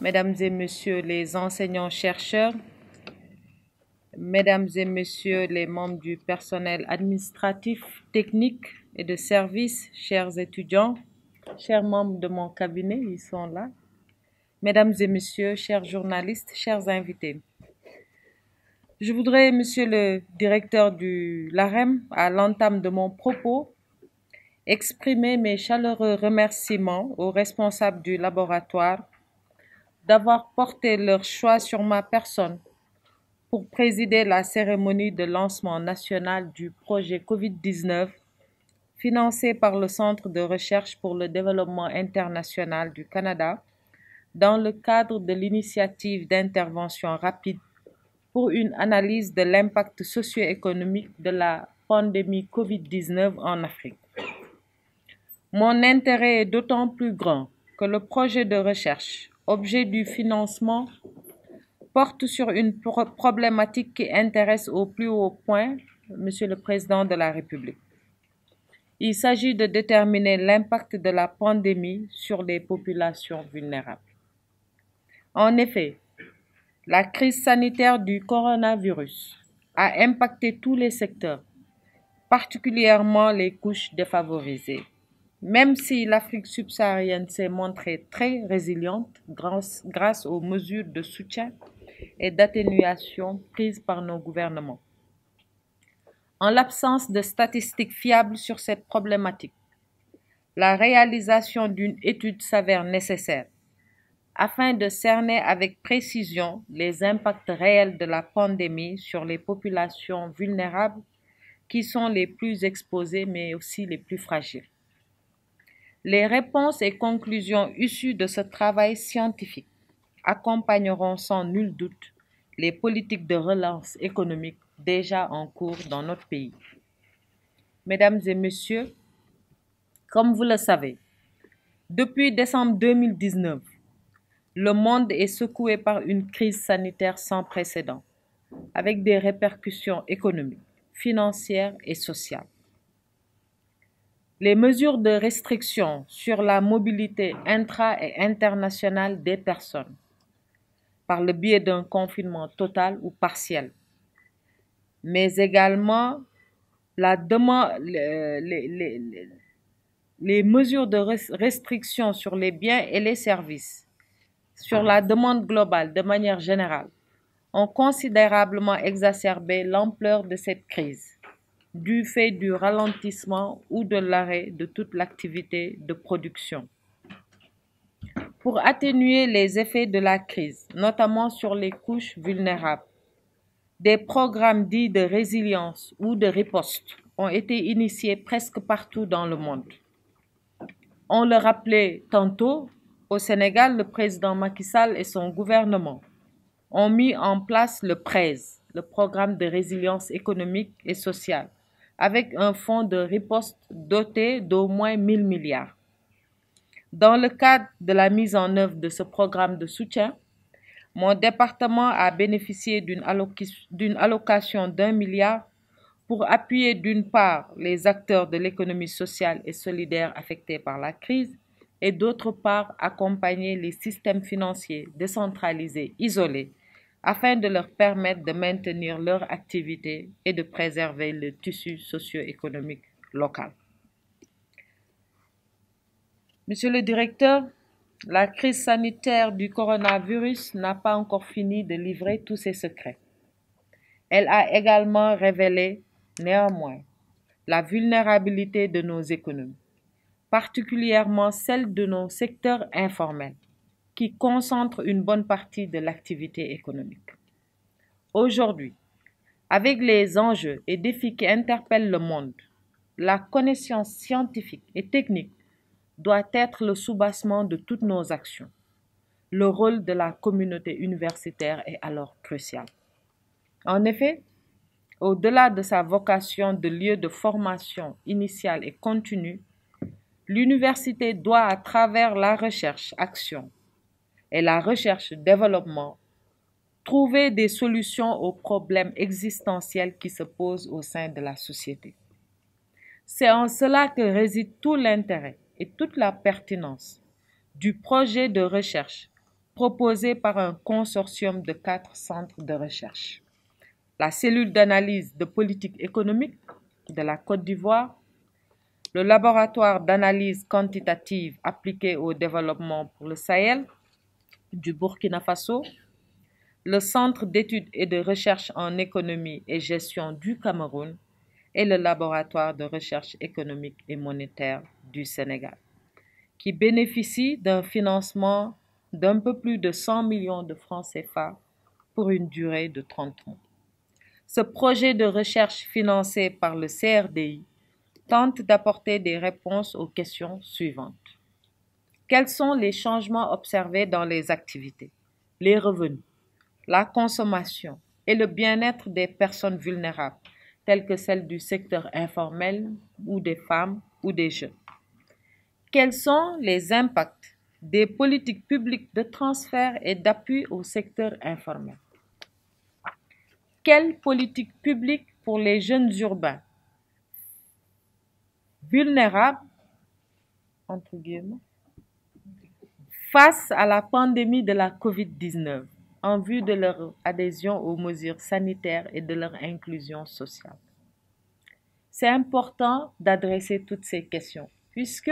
Mesdames et Messieurs les enseignants-chercheurs, Mesdames et Messieurs les membres du personnel administratif, technique et de service, chers étudiants, chers membres de mon cabinet, ils sont là. Mesdames et Messieurs, chers journalistes, chers invités. Je voudrais, Monsieur le directeur de l'AREM, à l'entame de mon propos, exprimer mes chaleureux remerciements aux responsables du laboratoire d'avoir porté leur choix sur ma personne pour présider la cérémonie de lancement national du projet Covid-19 financé par le Centre de recherche pour le développement international du Canada dans le cadre de l'initiative d'intervention rapide pour une analyse de l'impact socio-économique de la pandémie Covid-19 en Afrique. Mon intérêt est d'autant plus grand que le projet de recherche, objet du financement, porte sur une problématique qui intéresse au plus haut point Monsieur le Président de la République. Il s'agit de déterminer l'impact de la pandémie sur les populations vulnérables. En effet, la crise sanitaire du coronavirus a impacté tous les secteurs, particulièrement les couches défavorisées. Même si l'Afrique subsaharienne s'est montrée très résiliente grâce aux mesures de soutien et d'atténuation prises par nos gouvernements. En l'absence de statistiques fiables sur cette problématique, la réalisation d'une étude s'avère nécessaire afin de cerner avec précision les impacts réels de la pandémie sur les populations vulnérables qui sont les plus exposées mais aussi les plus fragiles. Les réponses et conclusions issues de ce travail scientifique accompagneront sans nul doute les politiques de relance économique déjà en cours dans notre pays. Mesdames et Messieurs, comme vous le savez, depuis décembre 2019, le monde est secoué par une crise sanitaire sans précédent, avec des répercussions économiques, financières et sociales. Les mesures de restriction sur la mobilité intra- et internationale des personnes, par le biais d'un confinement total ou partiel, mais également les mesures de restriction sur les biens et les services, sur la demande globale de manière générale, ont considérablement exacerbé l'ampleur de cette crise, du fait du ralentissement ou de l'arrêt de toute l'activité de production. Pour atténuer les effets de la crise, notamment sur les couches vulnérables, des programmes dits de résilience ou de riposte ont été initiés presque partout dans le monde. On le rappelait tantôt, au Sénégal, le président Macky Sall et son gouvernement ont mis en place le PRES, le programme de résilience économique et sociale, avec un fonds de riposte doté d'au moins 1 000 milliards. Dans le cadre de la mise en œuvre de ce programme de soutien, mon département a bénéficié d'une allocation d'1 milliard pour appuyer d'une part les acteurs de l'économie sociale et solidaire affectés par la crise et d'autre part accompagner les systèmes financiers décentralisés isolés afin de leur permettre de maintenir leur activité et de préserver le tissu socio-économique local. Monsieur le directeur, la crise sanitaire du coronavirus n'a pas encore fini de livrer tous ses secrets. Elle a également révélé, néanmoins, la vulnérabilité de nos économies, particulièrement celle de nos secteurs informels, qui concentrent une bonne partie de l'activité économique. Aujourd'hui, avec les enjeux et défis qui interpellent le monde, la connaissance scientifique et technique doit être le soubassement de toutes nos actions. Le rôle de la communauté universitaire est alors crucial. En effet, au-delà de sa vocation de lieu de formation initiale et continue, l'université doit, à travers la recherche-action et la recherche-développement, trouver des solutions aux problèmes existentiels qui se posent au sein de la société. C'est en cela que réside tout l'intérêt et toute la pertinence du projet de recherche proposée par un consortium de 4 centres de recherche. La cellule d'analyse de politique économique de la Côte d'Ivoire, le laboratoire d'analyse quantitative appliquée au développement pour le Sahel du Burkina Faso, le Centre d'études et de recherche en économie et gestion du Cameroun et le laboratoire de recherche économique et monétaire du Sénégal, qui bénéficient d'un financement d'un peu plus de 100 millions de francs CFA pour une durée de 30 mois. Ce projet de recherche financé par le CRDI tente d'apporter des réponses aux questions suivantes. Quels sont les changements observés dans les activités, les revenus, la consommation et le bien-être des personnes vulnérables, telles que celles du secteur informel ou des femmes ou des jeunes? Quels sont les impacts des politiques publiques de transfert et d'appui au secteur informel? Quelle politique publique pour les jeunes urbains vulnérables, entre guillemets, face à la pandémie de la COVID-19 en vue de leur adhésion aux mesures sanitaires et de leur inclusion sociale? C'est important d'adresser toutes ces questions puisque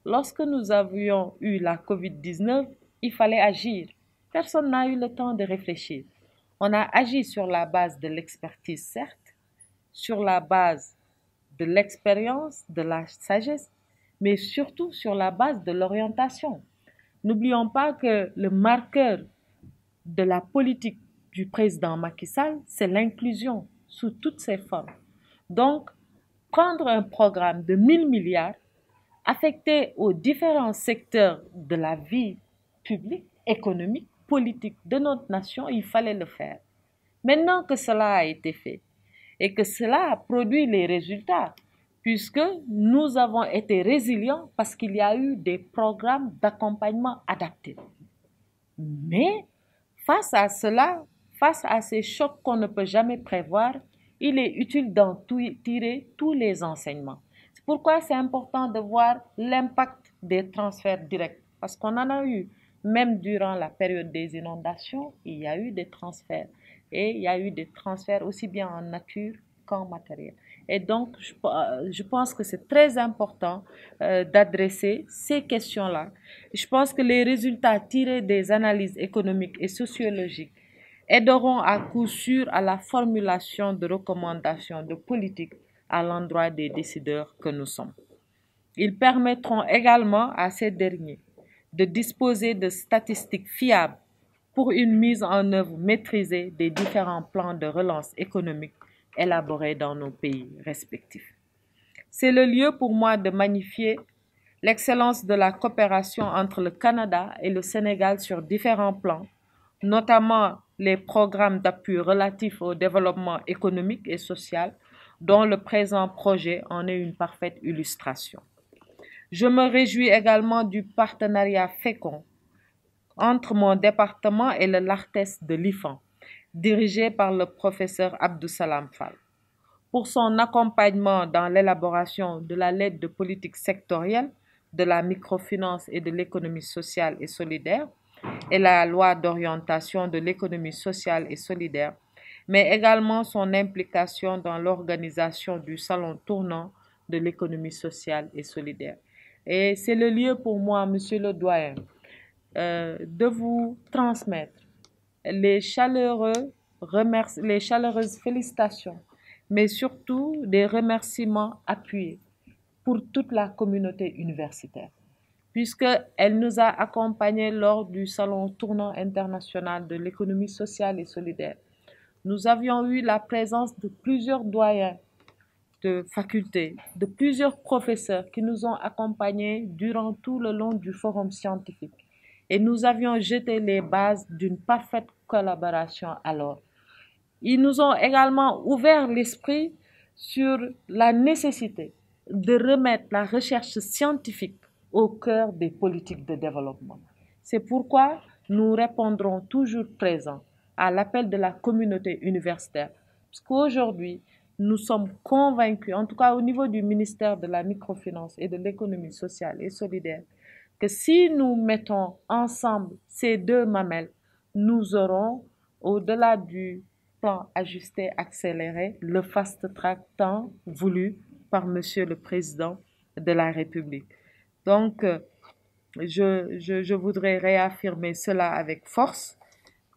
lorsque nous avions eu la COVID-19, il fallait agir. Personne n'a eu le temps de réfléchir. On a agi sur la base de l'expertise, certes, sur la base de l'expérience, de la sagesse, mais surtout sur la base de l'orientation. N'oublions pas que le marqueur de la politique du président Macky Sall, c'est l'inclusion sous toutes ses formes. Donc, prendre un programme de 1000 milliards affecté aux différents secteurs de la vie publique, économique, politique de notre nation, il fallait le faire. Maintenant que cela a été fait et que cela a produit les résultats, puisque nous avons été résilients parce qu'il y a eu des programmes d'accompagnement adaptés. Mais face à cela, face à ces chocs qu'on ne peut jamais prévoir, il est utile d'en tirer tous les enseignements. C'est pourquoi c'est important de voir l'impact des transferts directs, parce qu'on en a eu. Même durant la période des inondations, il y a eu des transferts. Et il y a eu des transferts aussi bien en nature qu'en matériel. Et donc, je pense que c'est très important d'adresser ces questions-là. Je pense que les résultats tirés des analyses économiques et sociologiques aideront à coup sûr à la formulation de recommandations de politique à l'endroit des décideurs que nous sommes. Ils permettront également à ces derniers de disposer de statistiques fiables pour une mise en œuvre maîtrisée des différents plans de relance économique élaborés dans nos pays respectifs. C'est le lieu pour moi de magnifier l'excellence de la coopération entre le Canada et le Sénégal sur différents plans, notamment les programmes d'appui relatifs au développement économique et social, dont le présent projet en est une parfaite illustration. Je me réjouis également du partenariat fécond entre mon département et le LARTES de l'IFAN, dirigé par le professeur Abdou Salam Fall, pour son accompagnement dans l'élaboration de la lettre de politique sectorielle, de la microfinance et de l'économie sociale et solidaire, et la loi d'orientation de l'économie sociale et solidaire, mais également son implication dans l'organisation du salon tournant de l'économie sociale et solidaire. Et c'est le lieu pour moi, Monsieur le Doyen, de vous transmettre les chaleureuses félicitations, mais surtout des remerciements appuyés pour toute la communauté universitaire, puisqu'elle nous a accompagnés lors du Salon tournant international de l'économie sociale et solidaire. Nous avions eu la présence de plusieurs doyens de facultés, de plusieurs professeurs qui nous ont accompagnés durant tout le long du forum scientifique. Et nous avions jeté les bases d'une parfaite collaboration alors. Ils nous ont également ouvert l'esprit sur la nécessité de remettre la recherche scientifique au cœur des politiques de développement. C'est pourquoi nous répondrons toujours présents à l'appel de la communauté universitaire. Parce qu'aujourd'hui, nous sommes convaincus, en tout cas au niveau du ministère de la microfinance et de l'économie sociale et solidaire, que si nous mettons ensemble ces deux mamelles, nous aurons, au-delà du plan ajusté accéléré, le fast-track tant voulu par Monsieur le Président de la République. Donc, je voudrais réaffirmer cela avec force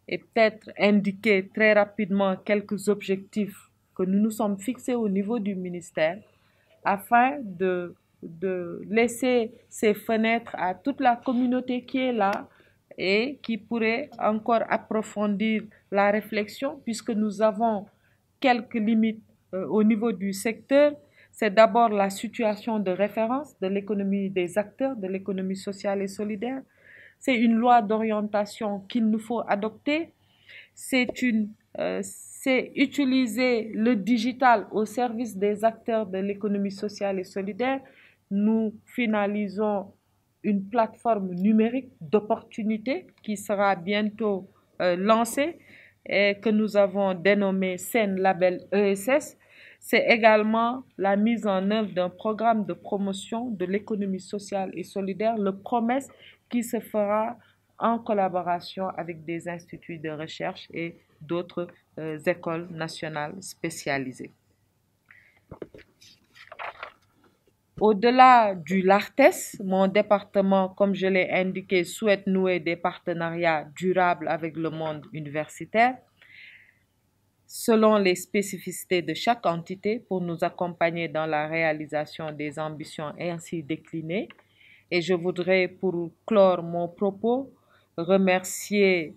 et peut-être indiquer très rapidement quelques objectifs que nous nous sommes fixés au niveau du ministère afin de laisser ces fenêtres à toute la communauté qui est là et qui pourrait encore approfondir la réflexion puisque nous avons quelques limites au niveau du secteur. C'est d'abord la situation de référence de l'économie des acteurs, de l'économie sociale et solidaire. C'est une loi d'orientation qu'il nous faut adopter. C'est utiliser le digital au service des acteurs de l'économie sociale et solidaire. Nous finalisons une plateforme numérique d'opportunités qui sera bientôt lancée et que nous avons dénommée SEN Label ESS. C'est également la mise en œuvre d'un programme de promotion de l'économie sociale et solidaire, le PROMES, qui se fera en collaboration avec des instituts de recherche et d'autres écoles nationales spécialisées. Au-delà du LARTES, mon département, comme je l'ai indiqué, souhaite nouer des partenariats durables avec le monde universitaire, selon les spécificités de chaque entité, pour nous accompagner dans la réalisation des ambitions ainsi déclinées. Et je voudrais, pour clore mon propos, remercier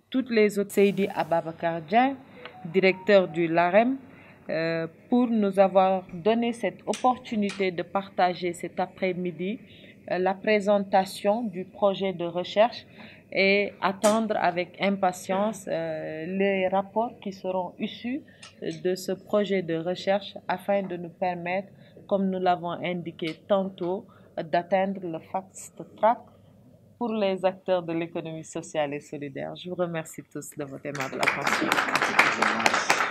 toutes les autres. Seydi Ababakar Dieng, directeur du LAREM, pour nous avoir donné cette opportunité de partager cet après-midi la présentation du projet de recherche et attendre avec impatience les rapports qui seront issus de ce projet de recherche afin de nous permettre, comme nous l'avons indiqué tantôt, d'atteindre le fast-track pour les acteurs de l'économie sociale et solidaire. Je vous remercie tous de votre aimable attention.